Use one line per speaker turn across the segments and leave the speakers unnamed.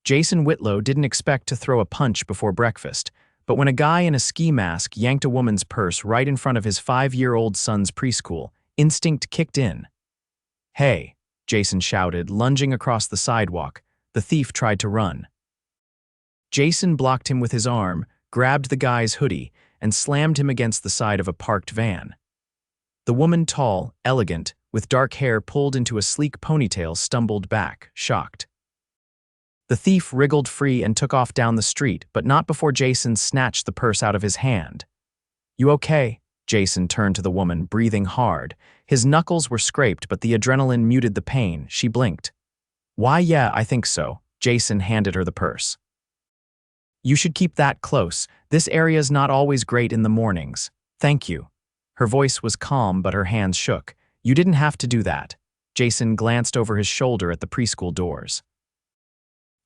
Jason Whitlow didn't expect to throw a punch before breakfast, but when a guy in a ski mask yanked a woman's purse right in front of his 5-year-old son's preschool, instinct kicked in. "Hey," Jason shouted, lunging across the sidewalk. The thief tried to run. Jason blocked him with his arm, grabbed the guy's hoodie, and slammed him against the side of a parked van. The woman, tall, elegant, with dark hair pulled into a sleek ponytail, stumbled back, shocked. The thief wriggled free and took off down the street, but not before Jason snatched the purse out of his hand. "You okay?" Jason turned to the woman, breathing hard. His knuckles were scraped, but the adrenaline muted the pain. She blinked. "Why, yeah, I think so." Jason handed her the purse. "You should keep that close. This area's not always great in the mornings. Thank you." Her voice was calm, but her hands shook. "You didn't have to do that." Jason glanced over his shoulder at the preschool doors.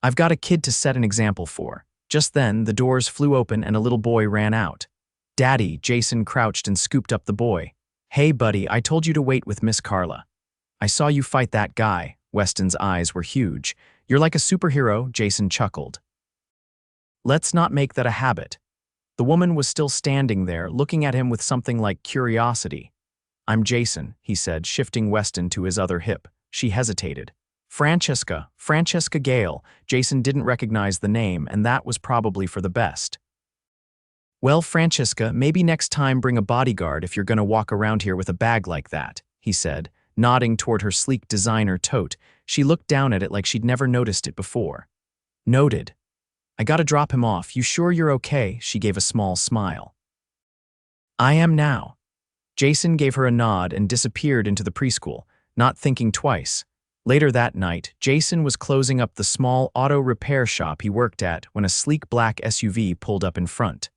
"I've got a kid to set an example for." Just then, the doors flew open and a little boy ran out. "Daddy," Jason crouched and scooped up the boy. "Hey, buddy, I told you to wait with Miss Carla." "I saw you fight that guy." Weston's eyes were huge. "You're like a superhero," Jason chuckled. "Let's not make that a habit." The woman was still standing there, looking at him with something like curiosity. "I'm Jason," he said, shifting Weston to his other hip. She hesitated. Francesca Gale." Jason didn't recognize the name, and that was probably for the best. "Well, Francesca, maybe next time bring a bodyguard if you're going to walk around here with a bag like that," he said, nodding toward her sleek designer tote. She looked down at it like she'd never noticed it before. "Noted. I gotta drop him off. You sure you're okay?" She gave a small smile. "I am now." Jason gave her a nod and disappeared into the preschool, not thinking twice. Later that night, Jason was closing up the small auto repair shop he worked at when a sleek black SUV pulled up in front.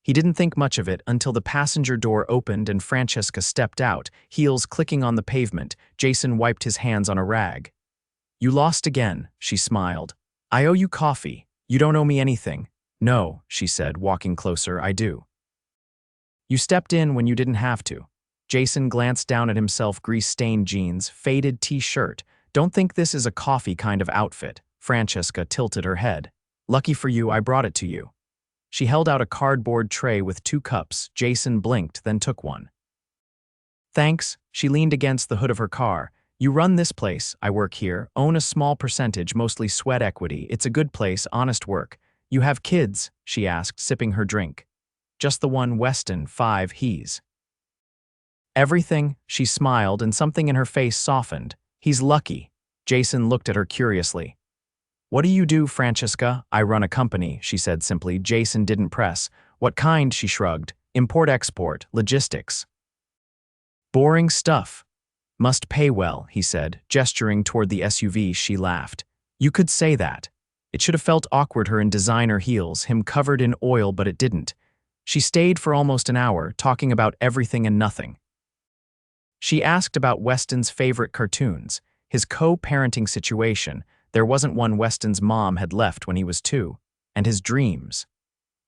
He didn't think much of it until the passenger door opened and Francesca stepped out, heels clicking on the pavement. Jason wiped his hands on a rag. "You lost again," she smiled. "I owe you coffee. You don't owe me anything." "No," she said, walking closer, "I do." "You stepped in when you didn't have to." Jason glanced down at himself, grease-stained jeans, faded t-shirt. "Don't think this is a coffee kind of outfit." Francesca tilted her head. "Lucky for you, I brought it to you." She held out a cardboard tray with 2 cups. Jason blinked, then took one. "Thanks." She leaned against the hood of her car. "You run this place. I work here, own a small percentage, mostly sweat equity. It's a good place, honest work." "You have kids?" she asked, sipping her drink. "Just the one, Weston, 5, he's." "Everything?" She smiled, and something in her face softened. "He's lucky." Jason looked at her curiously. "What do you do, Francesca?" "I run a company," she said simply. Jason didn't press. "What kind?" She shrugged. "Import-export, logistics." "Boring stuff." "Must pay well," he said, gesturing toward the SUV. She laughed. "You could say that." It should have felt awkward, her in designer heels, him covered in oil, but it didn't. She stayed for almost an hour, talking about everything and nothing. She asked about Weston's favorite cartoons, his co-parenting situation — there wasn't one Weston's mom had left when he was 2 — and his dreams.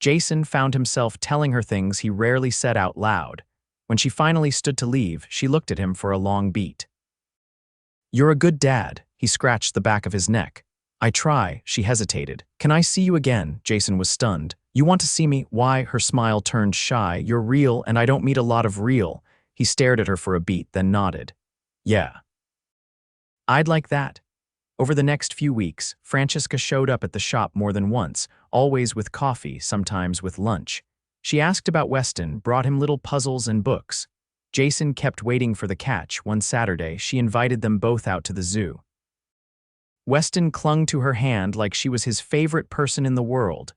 Jason found himself telling her things he rarely said out loud. When she finally stood to leave, she looked at him for a long beat. "You're a good dad." He scratched the back of his neck. "I try." She hesitated. "Can I see you again?" Jason was stunned. "You want to see me? Why?" Her smile turned shy. "You're real, and I don't meet a lot of real." He stared at her for a beat, then nodded. "Yeah. I'd like that." Over the next few weeks, Francesca showed up at the shop more than once, always with coffee, sometimes with lunch. She asked about Weston, brought him little puzzles and books. Jason kept waiting for the catch. One Saturday, she invited them both out to the zoo. Weston clung to her hand like she was his favorite person in the world.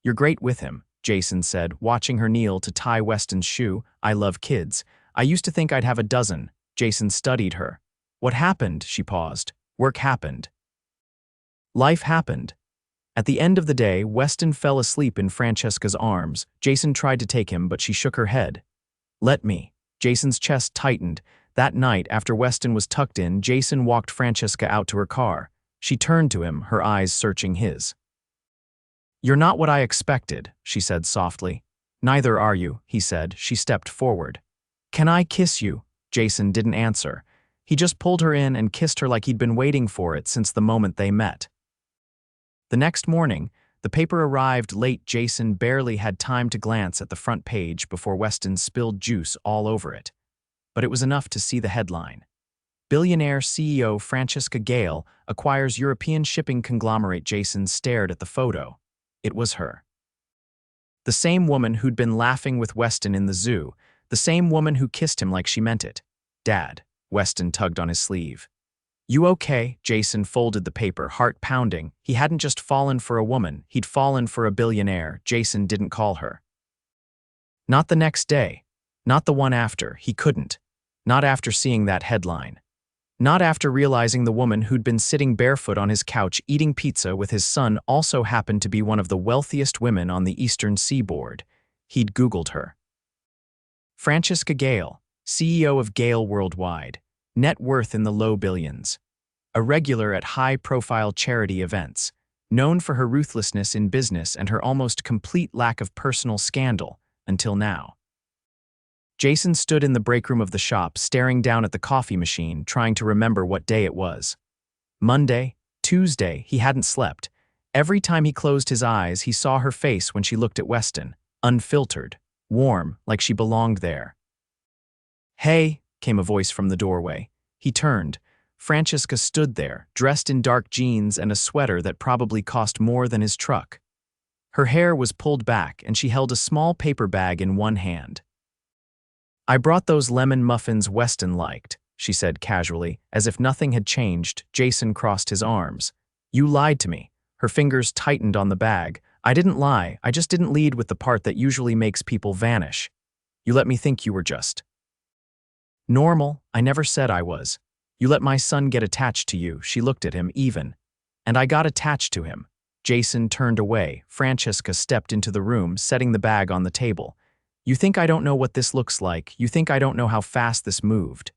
"You're great with him," Jason said, watching her kneel to tie Weston's shoe. "I love kids. I used to think I'd have a dozen." Jason studied her. "What happened?" She paused. "Work happened. Life happened." At the end of the day, Weston fell asleep in Francesca's arms. Jason tried to take him, but she shook her head. "Let me." Jason's chest tightened. That night, after Weston was tucked in, Jason walked Francesca out to her car. She turned to him, her eyes searching his. "You're not what I expected," she said softly. "Neither are you," he said. She stepped forward. "Can I kiss you?" Jason didn't answer. He just pulled her in and kissed her like he'd been waiting for it since the moment they met. The next morning, the paper arrived late. Jason barely had time to glance at the front page before Weston spilled juice all over it. But it was enough to see the headline. Billionaire CEO Francesca Gale acquires European shipping conglomerate. Jason stared at the photo. It was her. The same woman who'd been laughing with Weston in the zoo, the same woman who kissed him like she meant it. "Dad," Weston tugged on his sleeve. "You okay?" Jason folded the paper, heart pounding. He hadn't just fallen for a woman, he'd fallen for a billionaire. Jason didn't call her. Not the next day. Not the one after. He couldn't. Not after seeing that headline. Not after realizing the woman who'd been sitting barefoot on his couch eating pizza with his son also happened to be one of the wealthiest women on the eastern seaboard. He'd Googled her. Francesca Gale, CEO of Gale Worldwide, net worth in the low billions. A regular at high-profile charity events, known for her ruthlessness in business and her almost complete lack of personal scandal, until now. Jason stood in the break room of the shop, staring down at the coffee machine, trying to remember what day it was. Monday, Tuesday, he hadn't slept. Every time he closed his eyes, he saw her face when she looked at Weston, unfiltered, warm, like she belonged there. "Hey," came a voice from the doorway. He turned. Francesca stood there, dressed in dark jeans and a sweater that probably cost more than his truck. Her hair was pulled back, and she held a small paper bag in one hand. "I brought those lemon muffins Weston liked," she said casually, as if nothing had changed. Jason crossed his arms. "You lied to me." Her fingers tightened on the bag. "I didn't lie, I just didn't lead with the part that usually makes people vanish. You let me think you were just normal. I never said I was. You let my son get attached to you." She looked at him, even. "And I got attached to him." Jason turned away. Francesca stepped into the room, setting the bag on the table. "You think I don't know what this looks like? You think I don't know how fast this moved?"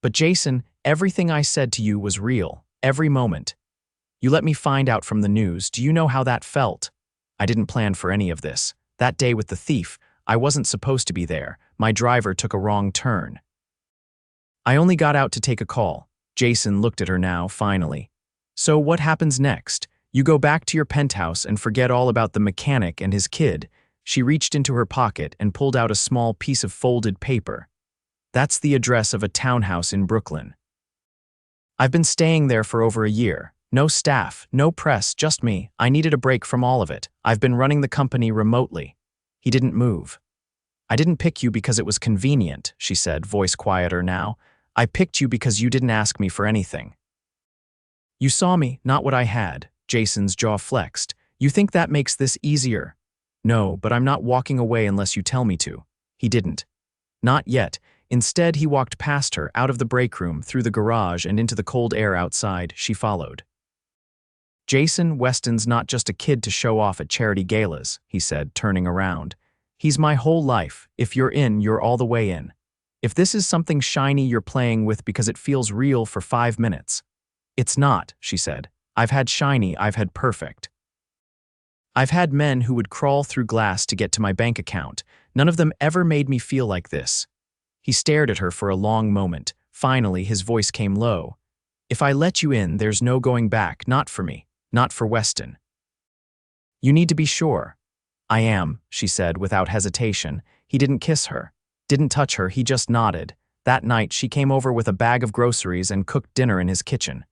"But Jason, everything I said to you was real, every moment. You let me find out from the news. Do you know how that felt? I didn't plan for any of this. That day with the thief, I wasn't supposed to be there. My driver took a wrong turn. I only got out to take a call." Jason looked at her now, finally. "So what happens next? You go back to your penthouse and forget all about the mechanic and his kid." She reached into her pocket and pulled out a small piece of folded paper. "That's the address of a townhouse in Brooklyn. I've been staying there for over a year. No staff, no press, just me. I needed a break from all of it. I've been running the company remotely." He didn't move. "I didn't pick you because it was convenient," she said, voice quieter now. "I picked you because you didn't ask me for anything. You saw me, not what I had." Jason's jaw flexed. "You think that makes this easier?" "No, but I'm not walking away unless you tell me to." He didn't. Not yet. Instead, he walked past her, out of the break room, through the garage and into the cold air outside. She followed. "Jason, Weston's not just a kid to show off at charity galas," he said, turning around. "He's my whole life. If you're in, you're all the way in. If this is something shiny you're playing with because it feels real for 5 minutes." "It's not," she said. "I've had shiny, I've had perfect. I've had men who would crawl through glass to get to my bank account. None of them ever made me feel like this." He stared at her for a long moment. Finally, his voice came low. "If I let you in, there's no going back, not for me, not for Weston. You need to be sure." "I am," she said without hesitation. He didn't kiss her, didn't touch her, he just nodded. That night, she came over with a bag of groceries and cooked dinner in his kitchen.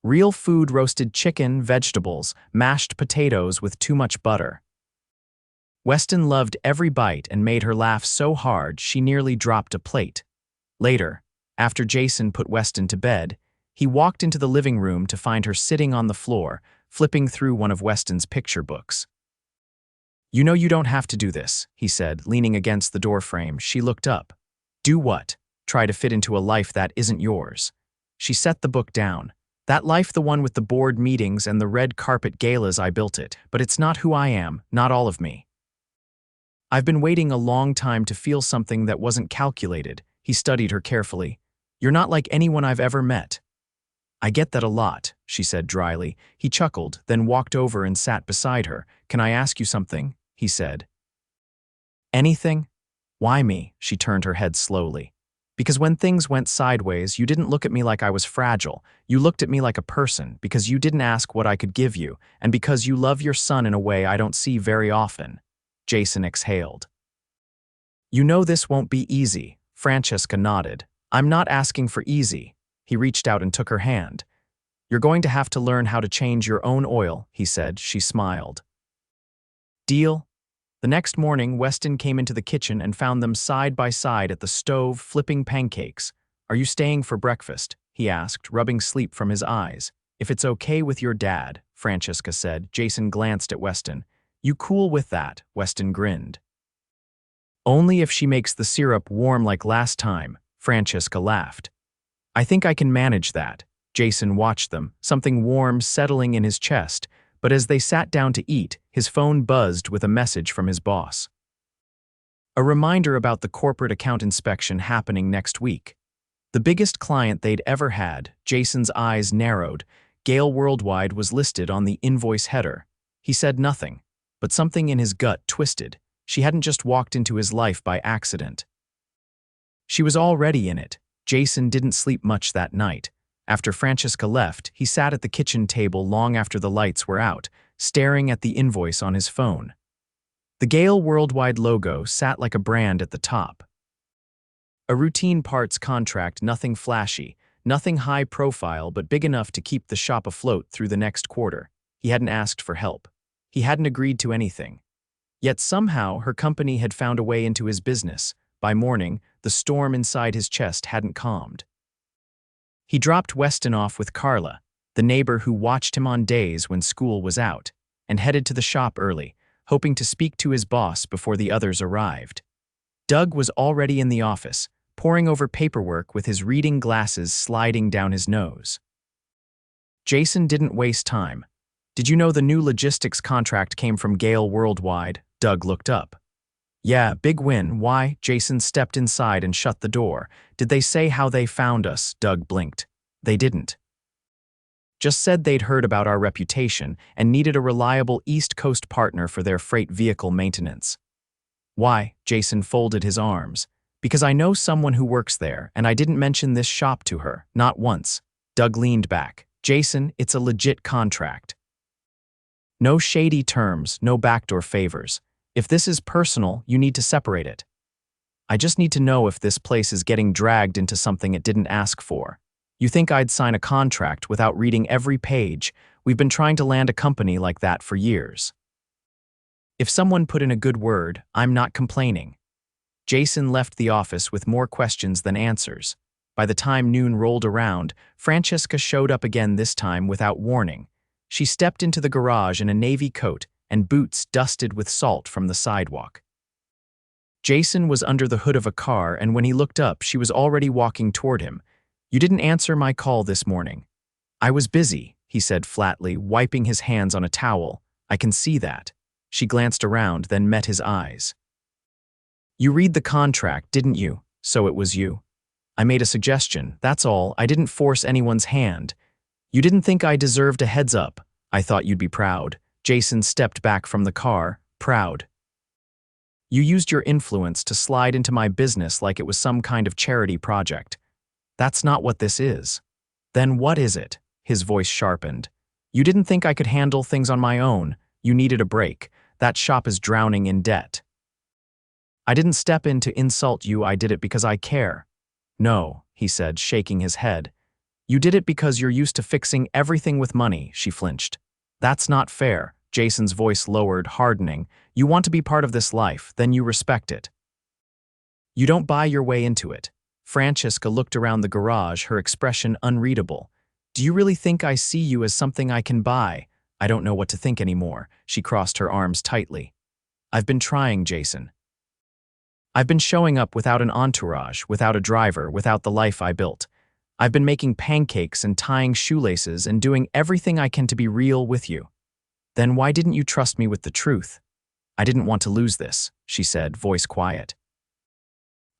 Real food: roasted chicken, vegetables, mashed potatoes with too much butter. Weston loved every bite and made her laugh so hard she nearly dropped a plate. Later, after Jason put Weston to bed, he walked into the living room to find her sitting on the floor, flipping through one of Weston's picture books. "You know you don't have to do this," he said, leaning against the doorframe. She looked up. "Do what? Try to fit into a life that isn't yours." She set the book down. "That life, the one with the board meetings and the red carpet galas, I built it, but it's not who I am, not all of me. I've been waiting a long time to feel something that wasn't calculated." He studied her carefully. "You're not like anyone I've ever met." "I get that a lot," she said dryly. He chuckled, then walked over and sat beside her. "Can I ask you something?" he said. "Anything?" "Why me?" She turned her head slowly. Because when things went sideways, you didn't look at me like I was fragile. You looked at me like a person because you didn't ask what I could give you, and because you love your son in a way I don't see very often." Jason exhaled. "You know this won't be easy," Francesca nodded. "I'm not asking for easy." He reached out and took her hand. "You're going to have to learn how to change your own oil," he said. She smiled. "Deal?" The next morning, Weston came into the kitchen and found them side by side at the stove, flipping pancakes. "Are you staying for breakfast?" he asked, rubbing sleep from his eyes. "If it's okay with your dad," Francesca said. Jason glanced at Weston. "You cool with that?" Weston grinned. "Only if she makes the syrup warm like last time," Francesca laughed. "I think I can manage that." Jason watched them, something warm settling in his chest, but as they sat down to eat, his phone buzzed with a message from his boss. A reminder about the corporate account inspection happening next week. The biggest client they'd ever had, Jason's eyes narrowed. Gale Worldwide was listed on the invoice header. He said nothing, but something in his gut twisted. She hadn't just walked into his life by accident. She was already in it. Jason didn't sleep much that night. After Francesca left, he sat at the kitchen table long after the lights were out, staring at the invoice on his phone. The Gale Worldwide logo sat like a brand at the top. A routine parts contract, nothing flashy, nothing high profile, but big enough to keep the shop afloat through the next quarter. He hadn't asked for help. He hadn't agreed to anything. Yet somehow her company had found a way into his business. By morning, the storm inside his chest hadn't calmed. He dropped Weston off with Carla, the neighbor who watched him on days when school was out, and headed to the shop early, hoping to speak to his boss before the others arrived. Doug was already in the office, poring over paperwork with his reading glasses sliding down his nose. Jason didn't waste time. "Did you know the new logistics contract came from Gale Worldwide?" Doug looked up. "Yeah, big win. Why?" Jason stepped inside and shut the door. "Did they say how they found us?" Doug blinked. "They didn't. Just said they'd heard about our reputation and needed a reliable East Coast partner for their freight vehicle maintenance." "Why?" Jason folded his arms. "Because I know someone who works there, and I didn't mention this shop to her, not once." Doug leaned back. "Jason, it's a legit contract. No shady terms, no backdoor favors. If this is personal, you need to separate it. I just need to know if this place is getting dragged into something it didn't ask for. You think I'd sign a contract without reading every page? We've been trying to land a company like that for years. If someone put in a good word, I'm not complaining." Jason left the office with more questions than answers. By the time noon rolled around, Francesca showed up again, this time without warning. She stepped into the garage in a navy coat and boots dusted with salt from the sidewalk. Jason was under the hood of a car, and when he looked up, she was already walking toward him. "You didn't answer my call this morning." "I was busy," he said flatly, wiping his hands on a towel. "I can see that." She glanced around, then met his eyes. "You read the contract, didn't you?" "So it was you." "I made a suggestion, that's all. I didn't force anyone's hand. You didn't think I deserved a heads up. I thought you'd be proud." Jason stepped back from the car. "Proud? You used your influence to slide into my business like it was some kind of charity project. That's not what this is." "Then what is it?" His voice sharpened. "You didn't think I could handle things on my own. You needed a break. That shop is drowning in debt. I didn't step in to insult you. I did it because I care." "No," he said, shaking his head. "You did it because you're used to fixing everything with money." She flinched. "That's not fair." Jason's voice lowered, hardening. "You want to be part of this life, then you respect it. You don't buy your way into it." Francesca looked around the garage, her expression unreadable. "Do you really think I see you as something I can buy?" "I don't know what to think anymore." She crossed her arms tightly. "I've been trying, Jason. I've been showing up without an entourage, without a driver, without the life I built. I've been making pancakes and tying shoelaces and doing everything I can to be real with you. Then why didn't you trust me with the truth?" "I didn't want to lose this," she said, voice quiet.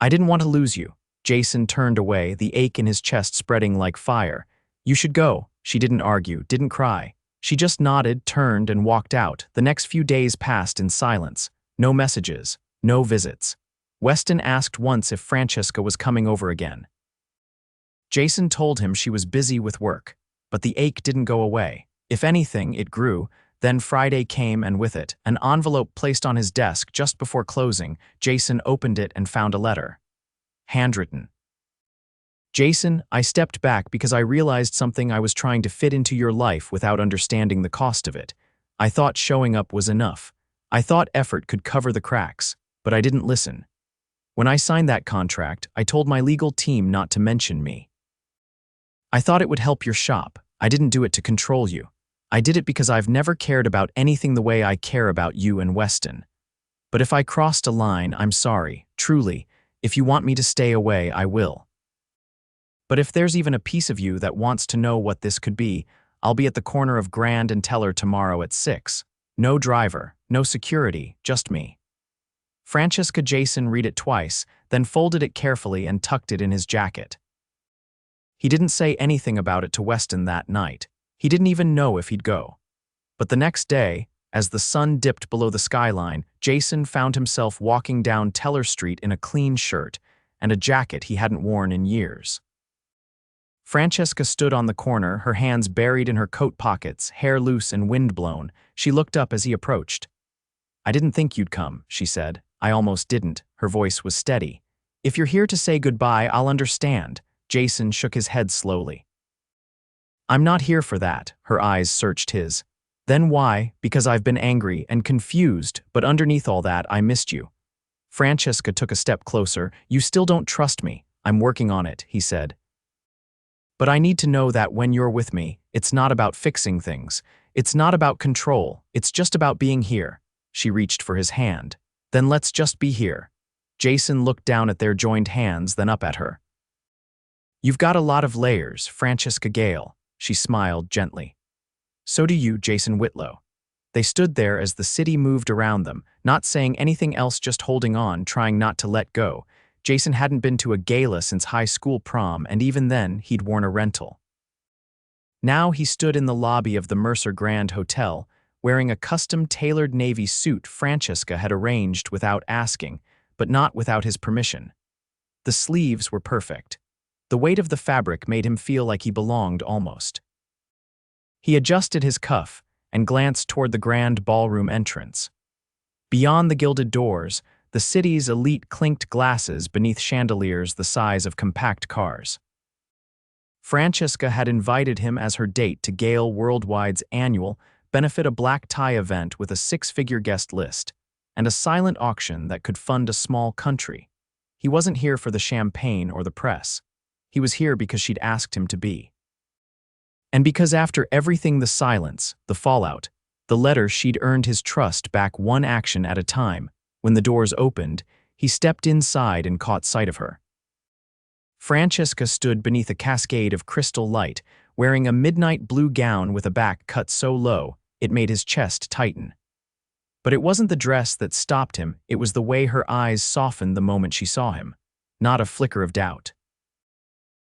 "I didn't want to lose you." Jason turned away, the ache in his chest spreading like fire. "You should go." She didn't argue, didn't cry. She just nodded, turned, and walked out. The next few days passed in silence. No messages, no visits. Weston asked once if Francesca was coming over again. Jason told him she was busy with work, but the ache didn't go away. If anything, it grew. Then Friday came, and with it, an envelope placed on his desk just before closing. Jason opened it and found a letter. Handwritten. Jason, I stepped back because I realized something. I was trying to fit into your life without understanding the cost of it. I thought showing up was enough. I thought effort could cover the cracks, but I didn't listen. When I signed that contract, I told my legal team not to mention me. I thought it would help your shop. I didn't do it to control you. I did it because I've never cared about anything the way I care about you and Weston. But if I crossed a line, I'm sorry, truly. If you want me to stay away, I will. But if there's even a piece of you that wants to know what this could be, I'll be at the corner of Grand and Teller tomorrow at 6. No driver, no security, just me. Francesca. Jason read it twice, then folded it carefully and tucked it in his jacket. He didn't say anything about it to Weston that night. He didn't even know if he'd go. But the next day, as the sun dipped below the skyline, Jason found himself walking down Teller Street in a clean shirt and a jacket he hadn't worn in years. Francesca stood on the corner, her hands buried in her coat pockets, hair loose and windblown. She looked up as he approached. I didn't think you'd come, she said. I almost didn't. Her voice was steady. If you're here to say goodbye, I'll understand. Jason shook his head slowly. I'm not here for that. Her eyes searched his. Then why? Because I've been angry and confused, but underneath all that, I missed you. Francesca took a step closer. You still don't trust me. I'm working on it, he said. But I need to know that when you're with me, it's not about fixing things. It's not about control. It's just about being here. She reached for his hand. Then let's just be here. Jason looked down at their joined hands, then up at her. You've got a lot of layers, Francesca Gale. She smiled gently. So do you, Jason Whitlow. They stood there as the city moved around them, not saying anything else, just holding on, trying not to let go. Jason hadn't been to a gala since high school prom, and even then, he'd worn a rental. Now he stood in the lobby of the Mercer Grand Hotel, wearing a custom-tailored navy suit Francesca had arranged without asking, but not without his permission. The sleeves were perfect. The weight of the fabric made him feel like he belonged almost. He adjusted his cuff and glanced toward the grand ballroom entrance. Beyond the gilded doors, the city's elite clinked glasses beneath chandeliers the size of compact cars. Francesca had invited him as her date to Gale Worldwide's annual benefit, a black tie event with a 6-figure guest list and a silent auction that could fund a small country. He wasn't here for the champagne or the press. He was here because she'd asked him to be. And because after everything, the silence, the fallout, the letter, she'd earned his trust back one action at a time. When the doors opened, he stepped inside and caught sight of her. Francesca stood beneath a cascade of crystal light, wearing a midnight blue gown with a back cut so low it made his chest tighten. But it wasn't the dress that stopped him, it was the way her eyes softened the moment she saw him. Not a flicker of doubt.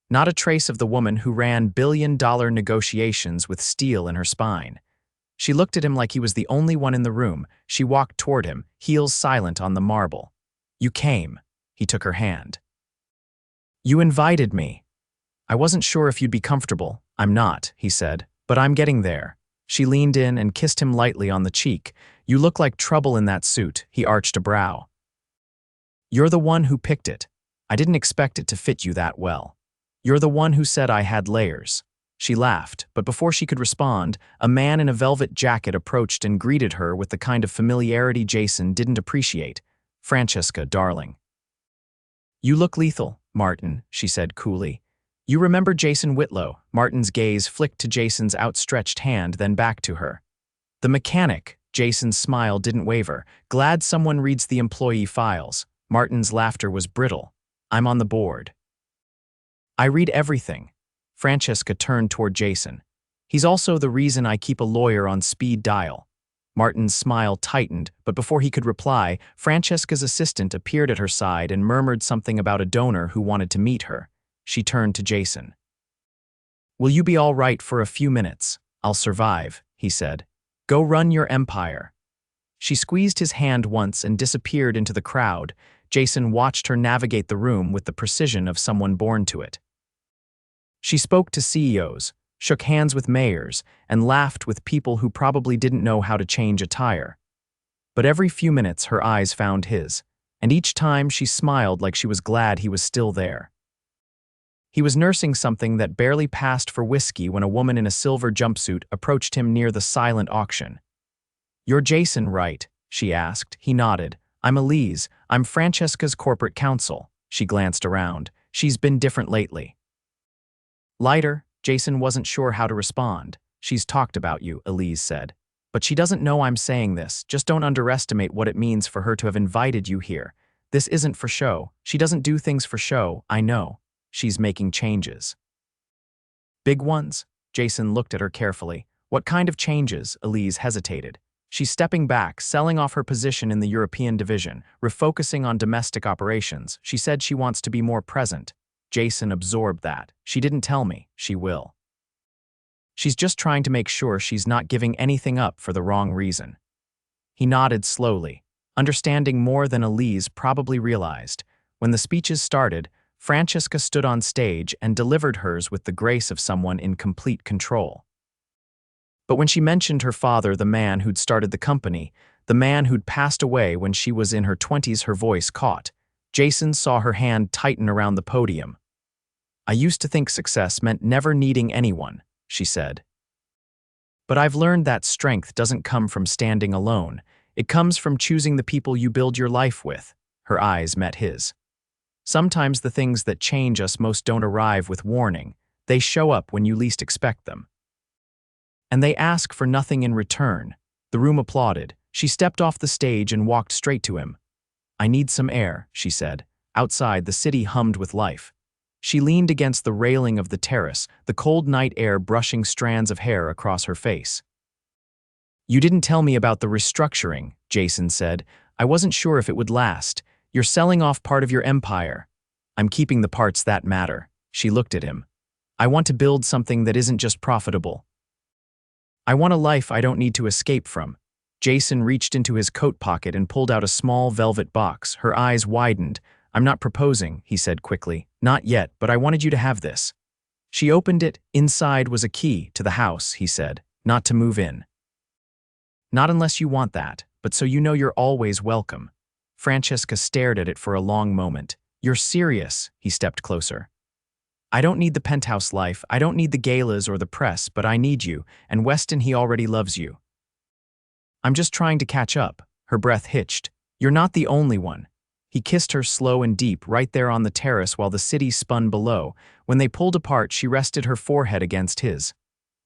Not a trace of the woman who ran billion-dollar negotiations with steel in her spine. She looked at him like he was the only one in the room. She walked toward him, heels silent on the marble. You came. He took her hand. You invited me. I wasn't sure if you'd be comfortable. I'm not, he said, but I'm getting there. She leaned in and kissed him lightly on the cheek. You look like trouble in that suit. He arched a brow. You're the one who picked it. I didn't expect it to fit you that well. You're the one who said I had layers. She laughed, but before she could respond, a man in a velvet jacket approached and greeted her with the kind of familiarity Jason didn't appreciate. Francesca, darling. You look lethal, Martin, she said coolly. You remember Jason Whitlow? Martin's gaze flicked to Jason's outstretched hand, then back to her. The mechanic. Jason's smile didn't waver. Glad someone reads the employee files. Martin's laughter was brittle. I'm on the board. I read everything. Francesca turned toward Jason. He's also the reason I keep a lawyer on speed dial. Martin's smile tightened, but before he could reply, Francesca's assistant appeared at her side and murmured something about a donor who wanted to meet her. She turned to Jason. Will you be all right for a few minutes? I'll survive, he said. Go run your empire. She squeezed his hand once and disappeared into the crowd. Jason watched her navigate the room with the precision of someone born to it. She spoke to CEOs, shook hands with mayors, and laughed with people who probably didn't know how to change a tire. But every few minutes her eyes found his, and each time she smiled like she was glad he was still there. He was nursing something that barely passed for whiskey when a woman in a silver jumpsuit approached him near the silent auction. "You're Jason, right?" she asked. He nodded. "I'm Elise. I'm Francesca's corporate counsel." She glanced around. "She's been different lately." Lighter, Jason wasn't sure how to respond. "She's talked about you," Elise said. "But she doesn't know I'm saying this. Just don't underestimate what it means for her to have invited you here. This isn't for show. She doesn't do things for show, I know. She's making changes." "Big ones?" Jason looked at her carefully. "What kind of changes?" Elise hesitated. "She's stepping back, selling off her position in the European division, refocusing on domestic operations. She said she wants to be more present." Jason absorbed that. "She didn't tell me. She will. She's just trying to make sure she's not giving anything up for the wrong reason." He nodded slowly, understanding more than Elise probably realized. When the speeches started, Francesca stood on stage and delivered hers with the grace of someone in complete control. But when she mentioned her father, the man who'd started the company, the man who'd passed away when she was in her 20s, her voice caught. Jason saw her hand tighten around the podium. "I used to think success meant never needing anyone," she said. "But I've learned that strength doesn't come from standing alone. It comes from choosing the people you build your life with." Her eyes met his. "Sometimes the things that change us most don't arrive with warning. They show up when you least expect them. And they ask for nothing in return." The room applauded. She stepped off the stage and walked straight to him. "I need some air," she said. Outside, the city hummed with life. She leaned against the railing of the terrace, the cold night air brushing strands of hair across her face. "You didn't tell me about the restructuring," Jason said. "I wasn't sure if it would last. You're selling off part of your empire." "I'm keeping the parts that matter." She looked at him. "I want to build something that isn't just profitable. I want a life I don't need to escape from." Jason reached into his coat pocket and pulled out a small velvet box. Her eyes widened. "I'm not proposing," he said quickly. "Not yet, but I wanted you to have this." She opened it. Inside was a key to the house, he said. "Not to move in. Not unless you want that, but so you know you're always welcome." Francesca stared at it for a long moment. "You're serious?" He stepped closer. "I don't need the penthouse life. I don't need the galas or the press, but I need you, and Weston, he already loves you. I'm just trying to catch up." Her breath hitched. "You're not the only one." He kissed her slow and deep right there on the terrace while the city spun below. When they pulled apart, she rested her forehead against his.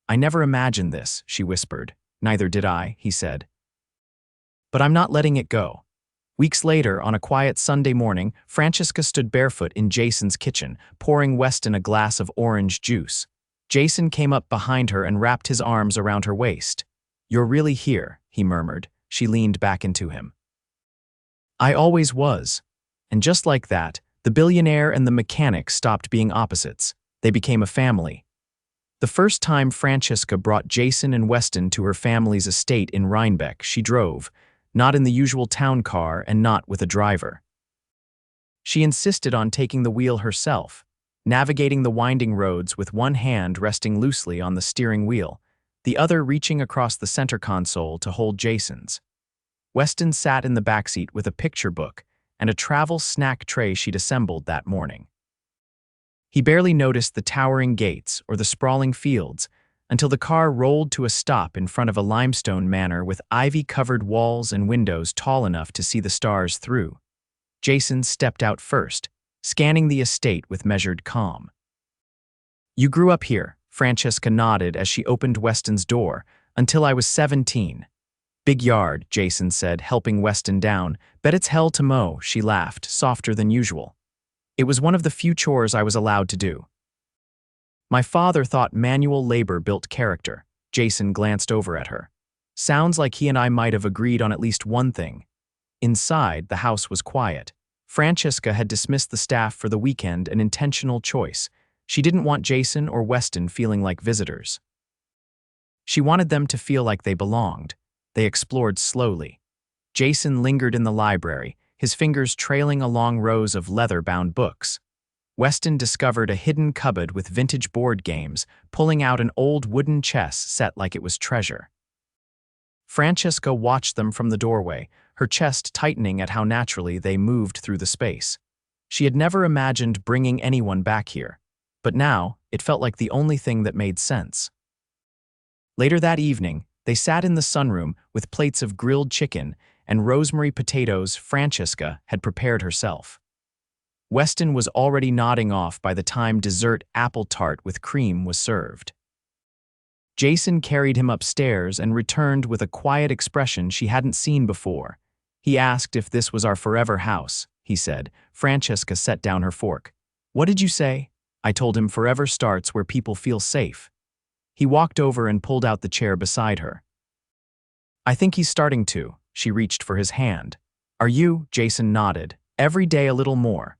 "I never imagined this," she whispered. "Neither did I," he said. "But I'm not letting it go." Weeks later, on a quiet Sunday morning, Francesca stood barefoot in Jason's kitchen, pouring Weston a glass of orange juice. Jason came up behind her and wrapped his arms around her waist. "You're really here," he murmured. She leaned back into him. "I always was." And just like that, the billionaire and the mechanic stopped being opposites. They became a family. The first time Francesca brought Jason and Weston to her family's estate in Rhinebeck, she drove, not in the usual town car and not with a driver. She insisted on taking the wheel herself, navigating the winding roads with one hand resting loosely on the steering wheel, the other reaching across the center console to hold Jason's. Weston sat in the backseat with a picture book and a travel snack tray she'd assembled that morning. He barely noticed the towering gates or the sprawling fields until the car rolled to a stop in front of a limestone manor with ivy-covered walls and windows tall enough to see the stars through. Jason stepped out first, scanning the estate with measured calm. "You grew up here," Francesca nodded as she opened Weston's door, "until I was 17. "Big yard," Jason said, helping Weston down. "Bet it's hell to mow," she laughed, softer than usual. "It was one of the few chores I was allowed to do. My father thought manual labor built character." Jason glanced over at her. "Sounds like he and I might have agreed on at least one thing." Inside, the house was quiet. Francesca had dismissed the staff for the weekend, an intentional choice. She didn't want Jason or Weston feeling like visitors. She wanted them to feel like they belonged. They explored slowly. Jason lingered in the library, his fingers trailing along rows of leather-bound books. Weston discovered a hidden cupboard with vintage board games, pulling out an old wooden chess set like it was treasure. Francesca watched them from the doorway, her chest tightening at how naturally they moved through the space. She had never imagined bringing anyone back here, but now it felt like the only thing that made sense. Later that evening, they sat in the sunroom with plates of grilled chicken and rosemary potatoes Francesca had prepared herself. Weston was already nodding off by the time dessert apple tart with cream was served. Jason carried him upstairs and returned with a quiet expression she hadn't seen before. He asked if this was our forever house, he said. Francesca set down her fork. "What did you say?" I told him forever starts where people feel safe. He walked over and pulled out the chair beside her. "I think he's starting to." She reached for his hand. "Are you?" Jason nodded. "Every day a little more."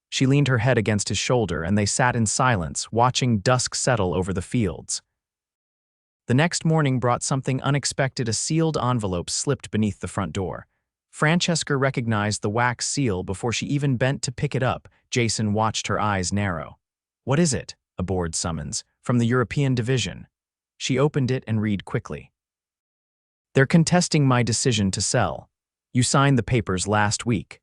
She leaned her head against his shoulder and they sat in silence, watching dusk settle over the fields. The next morning brought something unexpected. A sealed envelope slipped beneath the front door. Francesca recognized the wax seal before she even bent to pick it up. Jason watched her eyes narrow. "What is it?" A board summons, from the European division. She opened it and read quickly. "They're contesting my decision to sell. You signed the papers last week.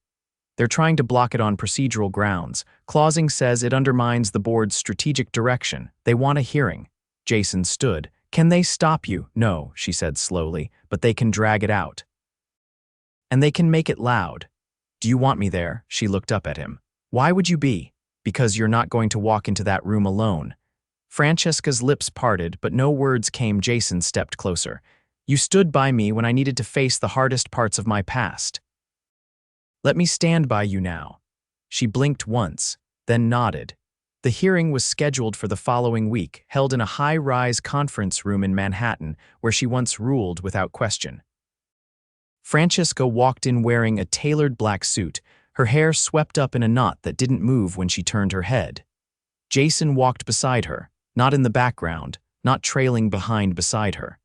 They're trying to block it on procedural grounds. Clausing says it undermines the board's strategic direction. They want a hearing." Jason stood. "Can they stop you?" "No," she said slowly, "but they can drag it out. And they can make it loud." "Do you want me there?" She looked up at him. "Why would you be?" "Because you're not going to walk into that room alone." Francesca's lips parted, but no words came. Jason stepped closer. "You stood by me when I needed to face the hardest parts of my past. Let me stand by you now." She blinked once, then nodded. The hearing was scheduled for the following week, held in a high-rise conference room in Manhattan, where she once ruled without question. Francesca walked in wearing a tailored black suit, her hair swept up in a knot that didn't move when she turned her head. Jason walked beside her, not in the background, not trailing behind beside her.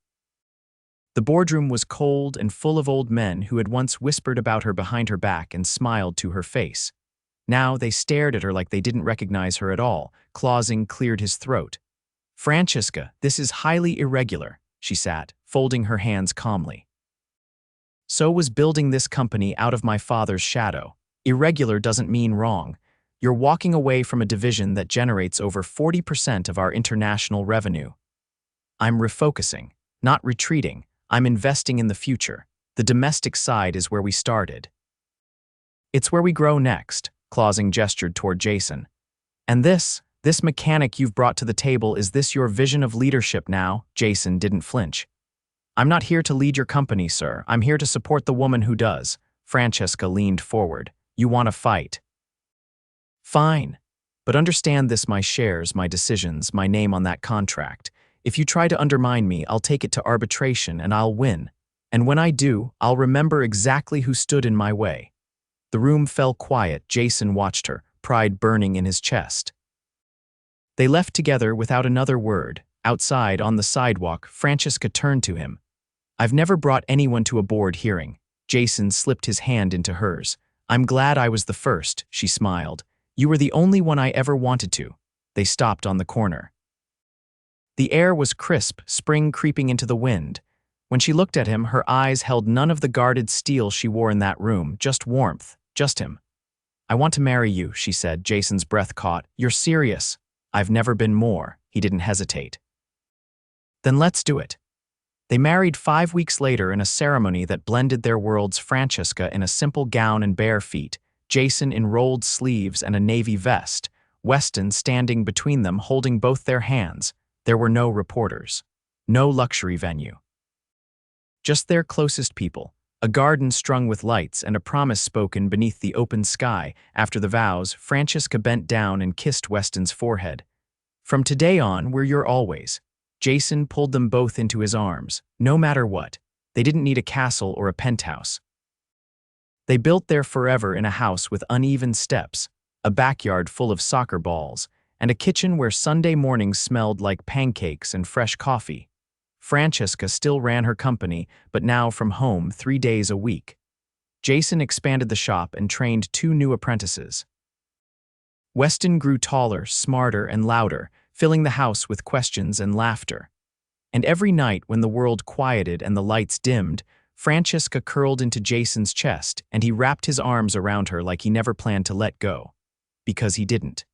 The boardroom was cold and full of old men who had once whispered about her behind her back and smiled to her face. Now they stared at her like they didn't recognize her at all. Clausing cleared his throat. "Francesca, this is highly irregular," she sat, folding her hands calmly. "So was building this company out of my father's shadow. Irregular doesn't mean wrong. You're walking away from a division that generates over 40% of our international revenue." "I'm refocusing, not retreating. I'm investing in the future. The domestic side is where we started. It's where we grow next." Clausing gestured toward Jason. "And this mechanic you've brought to the table, is this your vision of leadership now?" Jason didn't flinch. "I'm not here to lead your company, sir. I'm here to support the woman who does." Francesca leaned forward. "You want to fight? Fine. But understand this: my shares, my decisions, my name on that contract. If you try to undermine me, I'll take it to arbitration and I'll win. And when I do, I'll remember exactly who stood in my way." The room fell quiet. Jason watched her, pride burning in his chest. They left together without another word. Outside, on the sidewalk, Francesca turned to him. "I've never brought anyone to a board hearing." Jason slipped his hand into hers. "I'm glad I was the first," she smiled. "You were the only one I ever wanted to." They stopped on the corner. The air was crisp, spring creeping into the wind. When she looked at him, her eyes held none of the guarded steel she wore in that room, just warmth, just him. "I want to marry you," she said. Jason's breath caught. "You're serious?" "I've never been more." He didn't hesitate. "Then let's do it." They married 5 weeks later in a ceremony that blended their worlds. Francesca in a simple gown and bare feet, Jason in rolled sleeves and a navy vest, Weston standing between them holding both their hands. There were no reporters, no luxury venue. Just their closest people, a garden strung with lights and a promise spoken beneath the open sky. After the vows, Francesca bent down and kissed Weston's forehead. "From today on, we're your always." Jason pulled them both into his arms. No matter what, they didn't need a castle or a penthouse. They built their forever in a house with uneven steps, a backyard full of soccer balls, and a kitchen where Sunday mornings smelled like pancakes and fresh coffee. Francesca still ran her company, but now from home 3 days a week. Jason expanded the shop and trained 2 new apprentices. Weston grew taller, smarter, and louder, filling the house with questions and laughter. And every night when the world quieted and the lights dimmed, Francesca curled into Jason's chest and he wrapped his arms around her like he never planned to let go. Because he didn't.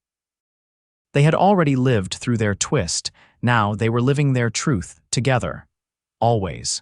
They had already lived through their twist, now they were living their truth together. Always.